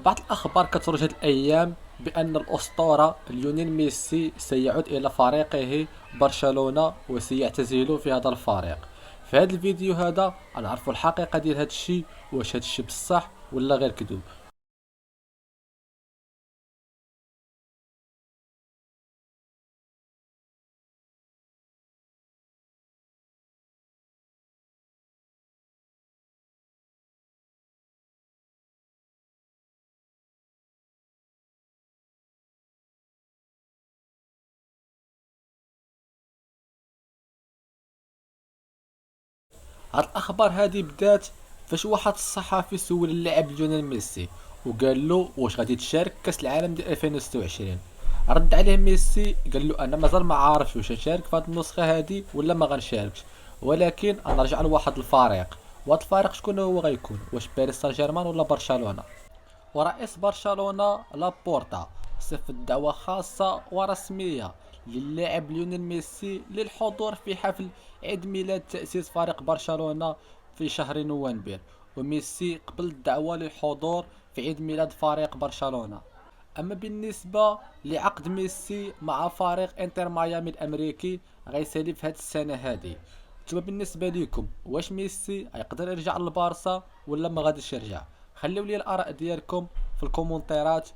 بعض الأخبار كتروج هذه الأيام بأن الأسطورة ليونيل ميسي سيعود إلى فريقه برشلونة وسيعتزل في هذا الفريق. في هذا الفيديو هذا غنعرفوا الحقيقة ديال هذا الشيء، واش هذا الشيء بصح ولا غير كذوب. هاد الأخبار هذه بدات فاش واحد الصحفي سول اللاعب ليونيل ميسي وقال له واش غادي تشارك كاس العالم ديال 2026. رد عليه ميسي قال له انا مازال ما عارفش واش نشارك في هذه النسخه هذه ولا ما غنشاركش، ولكن انا رجع لواحد الفريق. وهذا الفريق شكون هو غيكون؟ واش باريس سان جيرمان ولا برشلونه؟ ورئيس برشلونة لابورتا صيفط دعوة خاصة ورسمية للاعب ليونيل ميسي للحضور في حفل عيد ميلاد تأسيس فريق برشلونة في شهر نوفمبر، وميسي قبل الدعوة للحضور في عيد ميلاد فريق برشلونة. أما بالنسبة لعقد ميسي مع فريق انتر ميامي الأمريكي غيسالي في هاد السنة هادي، نتوما بالنسبة ليكم واش ميسي يقدر يرجع للبارسا ولا ما غاديش يرجع؟ خليو لي الآراء ديالكم في الكومنتيرات.